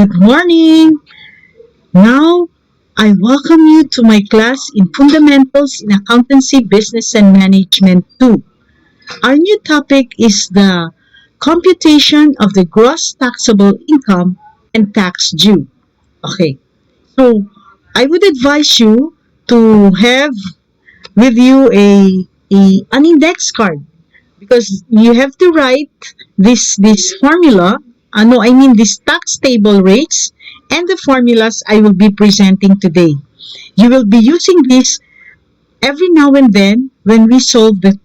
Good morning. Now, I welcome you to my class in Fundamentals in Accountancy, Business and Management 2. Our new topic is the computation of the gross taxable income and tax due. Okay, so I would advise you to have with you an index card because you have to write this formula. No, I mean this tax table rates and the formulas I will be presenting today. You will be using this every now and then when we solve the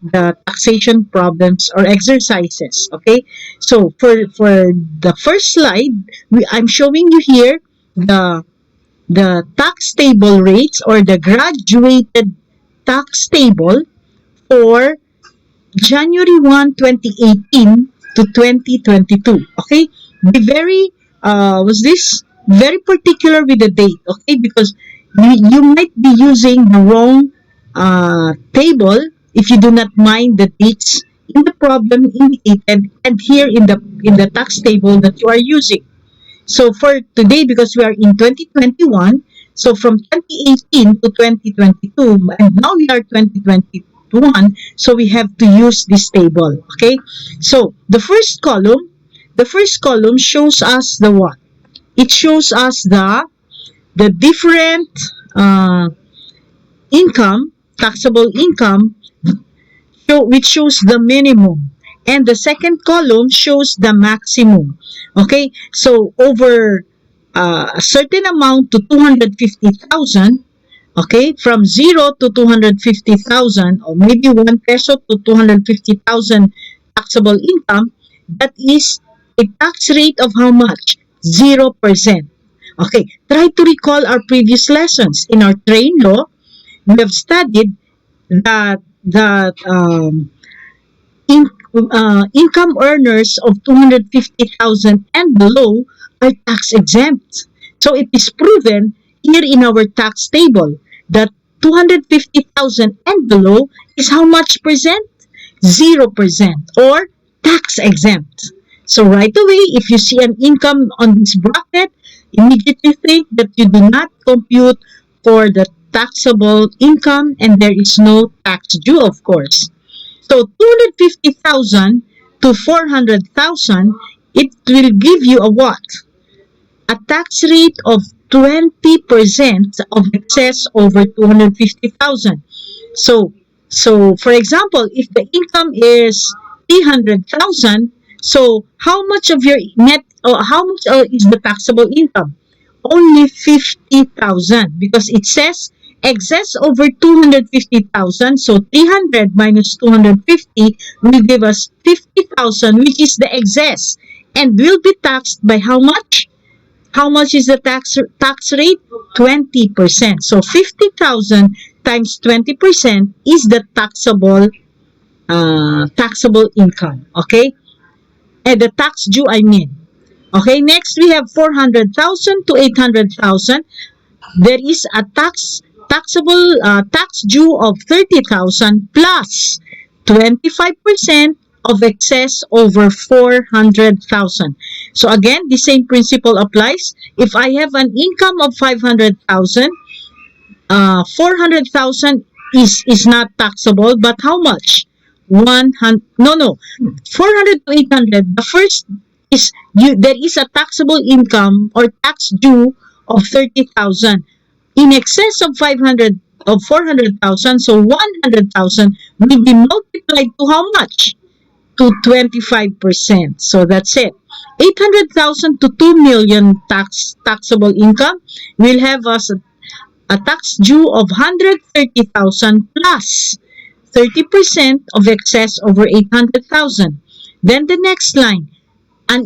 taxation problems or exercises. Okay, so for the first slide, I'm showing you here the tax table rates or the graduated tax table for January 1, 2018 to 2022. Okay? Be very, was this very particular with the date, okay? Because you might be using the wrong table if you do not mind the dates in the problem indicated and here in the tax table that you are using. So for today, because we are in 2021, so from 2018 to 2022, and now we are 2021, so we have to use this table. Okay? So the first column shows us the what? It shows us the different uh, income, taxable income, which shows the minimum. And the second column shows the maximum. Okay? So over a certain amount to 250,000, okay, from 0 to 250,000 or maybe 1 peso to 250,000 taxable income, that is a tax rate of how much? 0%. Okay, try to recall our previous lessons. In our train law, we have studied that in, income earners of 250,000 and below are tax exempt. So it is proven here in our tax table that 250,000 and below is how much percent? 0% or tax exempt. So right away, if you see an income on this bracket, immediately think that you do not compute for the taxable income and there is no tax due, of course. So 250,000 to 400,000, it will give you a what? A tax rate of 20% of excess over 250,000. So, so for example, if the income is 300,000, so how much of your net, or how much is the taxable income? Only 50,000 because it says excess over 250,000. So 300 minus 250 will give us 50,000, which is the excess, and will be taxed by how much? How much is the tax rate? 20%. So 50,000 times 20% is the taxable income. Okay? And the tax due, I mean. Okay, next we have 400,000 to 800,000. There is a taxable tax due of 30,000 plus 25% of excess over 400,000. So again, the same principle applies. If I have an income of 500,000, 400,000 is not taxable, but how much? 100, no, 400 to 800. The first is there is a taxable income or tax due of 30,000 in excess of 500 of 400,000. So 100,000 will be multiplied to how much? To 25%. So that's it. 800,000 to 2 million taxable income will have us a tax due of 130,000 plus 30% of excess over 800,000. Then the next line, a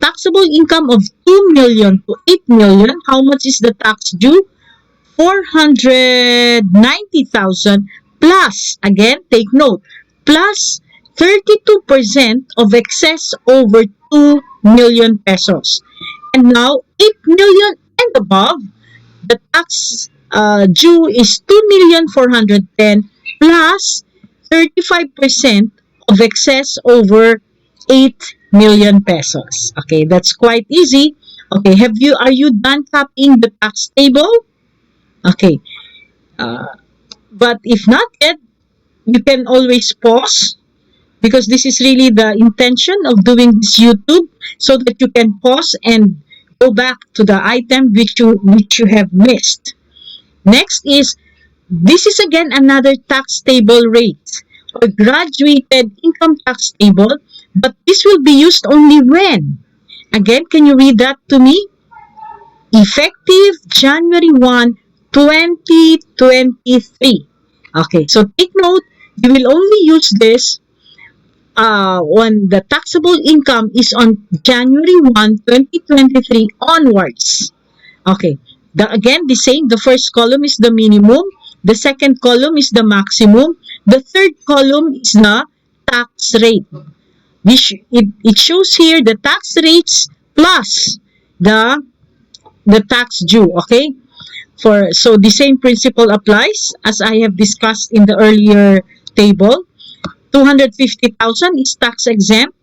taxable income of 2 million to 8 million, how much is the tax due? 490,000 plus, again, take note, plus 32% of excess over 2 million pesos. And now 8 million and above, the tax due is 2,410,000 plus 35% of excess over 8 million pesos. Okay, that's quite easy. Okay, are you done copying the tax table? Okay, uh, but if not yet, you can always pause because this is really the intention of doing this YouTube so that you can pause and go back to the item which you have missed. Next is this is again another tax table rate or graduated income tax table, but this will be used only when. Again, can you read that to me? Effective January 1, 2023. Okay, so take note, you will only use this when the taxable income is on January 1, 2023 onwards. Okay. Again, the same. The first column is the minimum. The second column is the maximum. The third column is the tax rate. It shows here the tax rates plus the the tax due. Okay. So the same principle applies as I have discussed in the earlier table. 250,000 is tax exempt.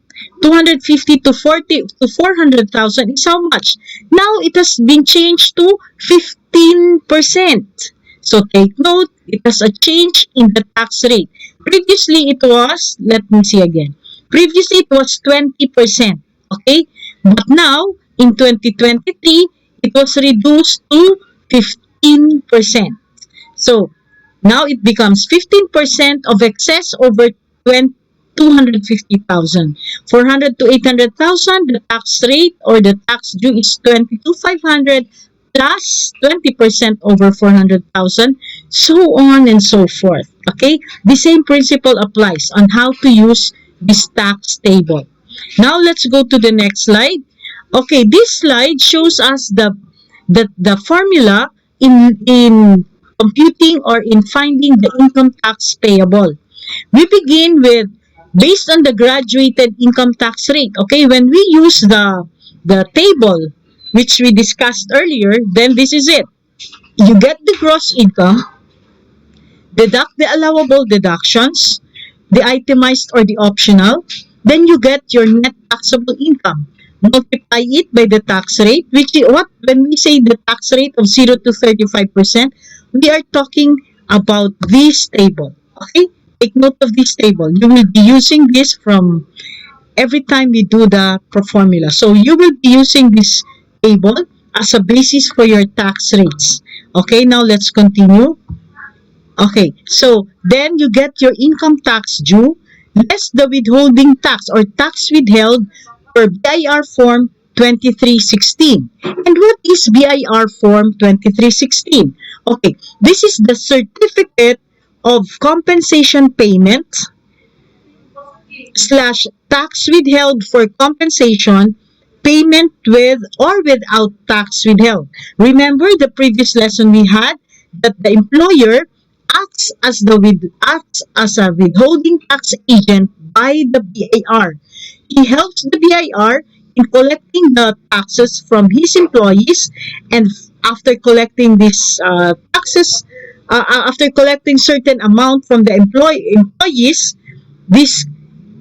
250 to 40 to 400,000 is how much? Now it has been changed to 15%. So take note, it has a change in the tax rate. Previously it was, let me see again. Previously it was 20%. Okay? But now in 2023 it was reduced to 15%. So now it becomes 15% of excess over 250,000. 400 to 800,000, the tax rate or the tax due is 22,500 plus 20% over 400,000, so on and so forth. Okay? The same principle applies on how to use this tax table. Now let's go to the next slide. Okay, this slide shows us the formula in computing or in finding the income tax payable. We begin with based on the graduated income tax rate. Okay, when we use the table which we discussed earlier, then this is it. You get the gross income, deduct the allowable deductions, the itemized or the optional, then you get your net taxable income. Multiply it by the tax rate, which is what when we say the tax rate of 0 to 35%, we are talking about this table. Okay? Take note of this table. You will be using this from every time we do the pro formula. So you will be using this table as a basis for your tax rates. Okay, now let's continue. Okay, so then you get your income tax due less the withholding tax or tax withheld for BIR form 2316. And what is BIR form 2316? Okay, this is the certificate of compensation payment slash tax withheld for compensation payment with or without tax withheld. Remember the previous lesson we had that the employer acts as a withholding tax agent by the BIR. He helps the BIR in collecting the taxes from his employees, and after collecting these after collecting certain amount from the employees, this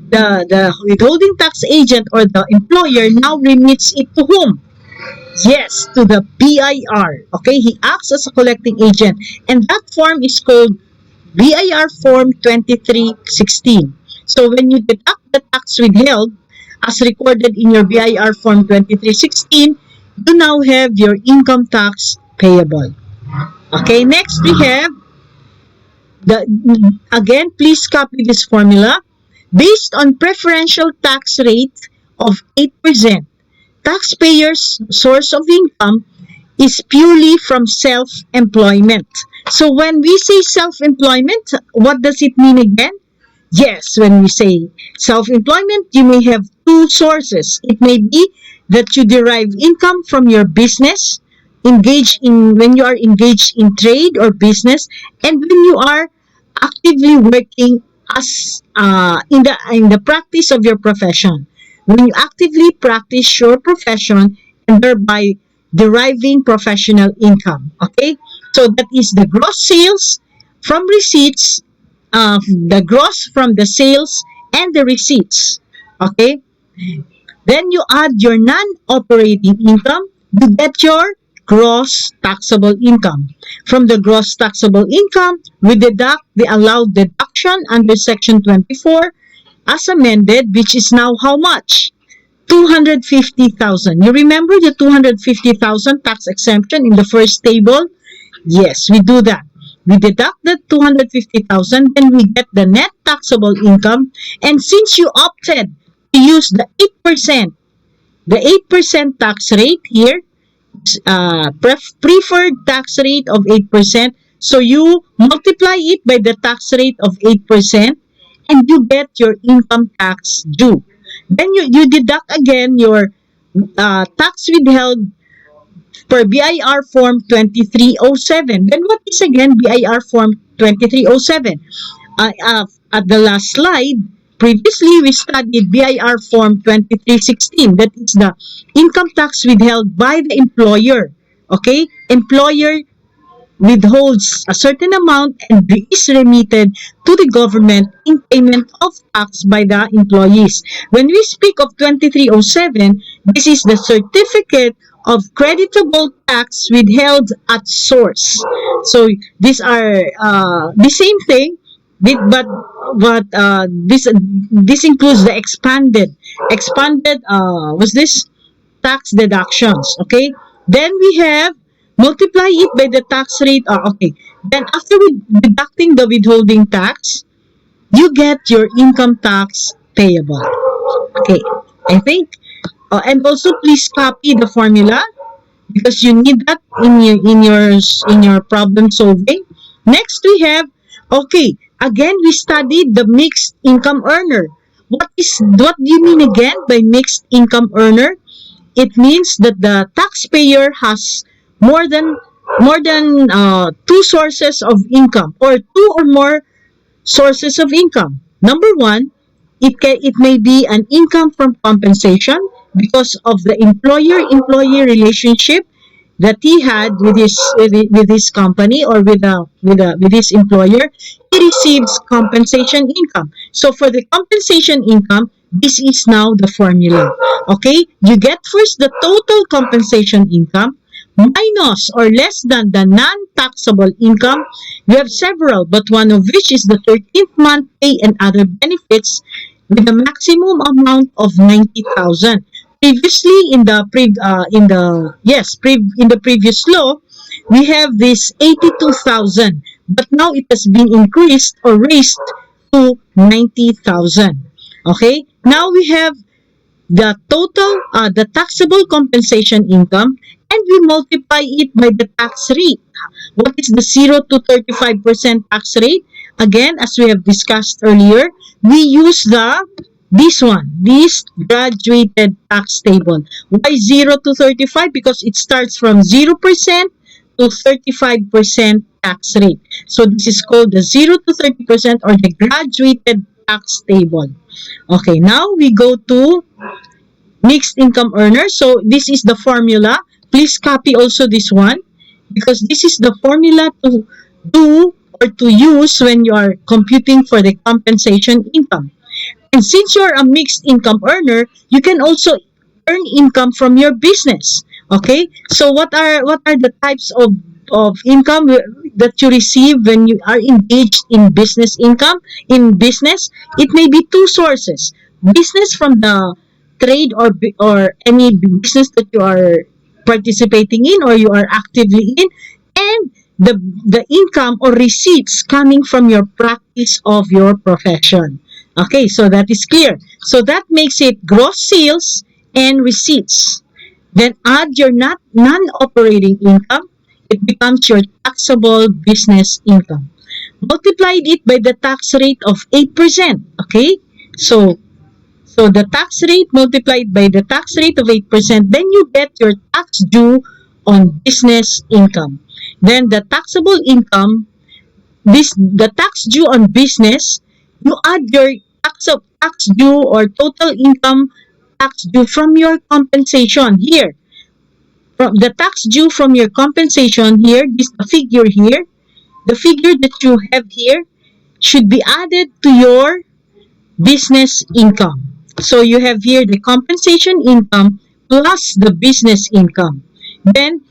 the withholding tax agent or the employer now remits it to whom? Yes, to the BIR. Okay, he acts as a collecting agent, and that form is called BIR form 2316. So when you deduct the tax withheld as recorded in your BIR form 2316, you now have your income tax payable. Okay, next we have the again, please copy this formula. Based on preferential tax rate of 8%, taxpayers' source of income is purely from self-employment. So when we say self-employment, what does it mean again? Yes, when we say self-employment, you may have two sources. It may be that you derive income from your business, when you are engaged in trade or business, and when you are actively working as in the practice of your profession. When you actively practice your profession and thereby deriving professional income. Okay, so that is the gross sales from receipts, the gross from the sales and the receipts. Okay, then you add your non-operating income, you get your gross taxable income. From the gross taxable income, we deduct the allowed deduction under Section 24 as amended, which is now how much? 250,000. You remember the 250,000 tax exemption in the first table? Yes, we do that. We deduct the 250,000, then we get the net taxable income. And since you opted to use the 8% tax rate here, preferred tax rate of 8%, so you multiply it by the tax rate of 8%, and you get your income tax due. Then you deduct again your tax withheld per BIR form 2307. Then what is again BIR form 2307? At the last slide, previously we studied BIR form 2316. That is the income tax withheld by the employer. Okay? Employer withholds a certain amount and is remitted to the government in payment of tax by the employees. When we speak of 2307, this is the certificate of creditable tax withheld at source. So these are the same thing, but this includes the expanded was this tax deductions. Okay, then we have multiply it by the tax rate. Okay, then after deducting the withholding tax, you get your income tax payable. Okay, I think, and also please copy the formula because you need that in your problem solving. Next we have, okay, again we studied the mixed income earner. What do you mean again by mixed income earner? It means that the taxpayer has more than two sources of income or two or more sources of income. Number one, it may be an income from compensation because of the employer-employee relationship that he had with his company or with his employer. He receives compensation income. So for the compensation income, this is now the formula. Okay, you get first the total compensation income minus or less than the non-taxable income. We have several, but one of which is the 13th month pay and other benefits with a maximum amount of 90,000. Previously, in the previous law, we have this 82,000, but now it has been increased or raised to 90,000. Okay, now we have the taxable compensation income, and we multiply it by the tax rate. What is the 0 to 35% tax rate? Again, as we have discussed earlier, we use this graduated tax table. Why 0 to 35? Because it starts from 0% to 35% tax rate. So this is called the 0 to 30% or the graduated tax table. Okay, now we go to mixed income earner. So this is the formula. Please copy also this one because this is the formula to do or to use when you are computing for the compensation income. And since you're a mixed income earner, you can also earn income from your business. Okay? So what are the types of income that you receive when you are engaged in business income? In business, it may be two sources. Business from the trade or any business that you are participating in or you are actively in, and the income or receipts coming from your practice of your profession. Okay, so that is clear. So that makes it gross sales and receipts. Then add your non-operating income. It becomes your taxable business income. Multiplied it by the tax rate of 8%. Okay, so the tax rate multiplied by the tax rate of 8%, then you get your tax due on business income. Then the taxable income, the tax due on business, you add your tax due or total income tax due from your compensation here. From the tax due from your compensation here, this figure here, the figure that you have here should be added to your business income. So you have here the compensation income plus the business income. Then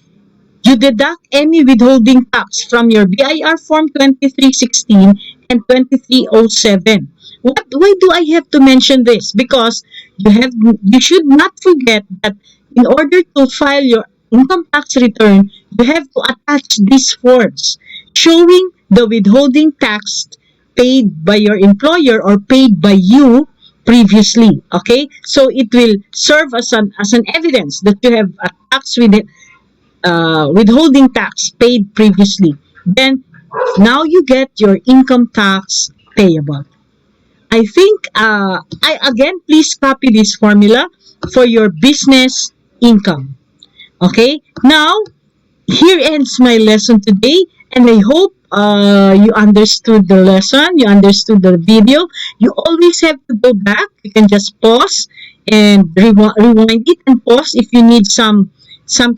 you deduct any withholding tax from your BIR Form 2316 and 2307. Why do I have to mention this? Because you should not forget that in order to file your income tax return, you have to attach these forms showing the withholding tax paid by your employer or paid by you previously. Okay? So it will serve as an evidence that you have a tax withholding tax paid previously. Then now you get your income tax payable. I think, please copy this formula for your business income. Okay, now here ends my lesson today, and I hope you understood the lesson, you understood the video. You always have to go back. You can just pause and rewind it and pause if you need some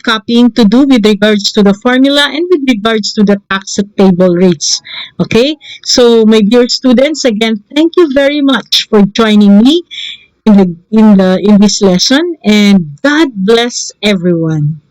copying to do with regards to the formula and with regards to the tax table rates. Okay, so my dear students, again, thank you very much for joining me in this lesson, and God bless everyone.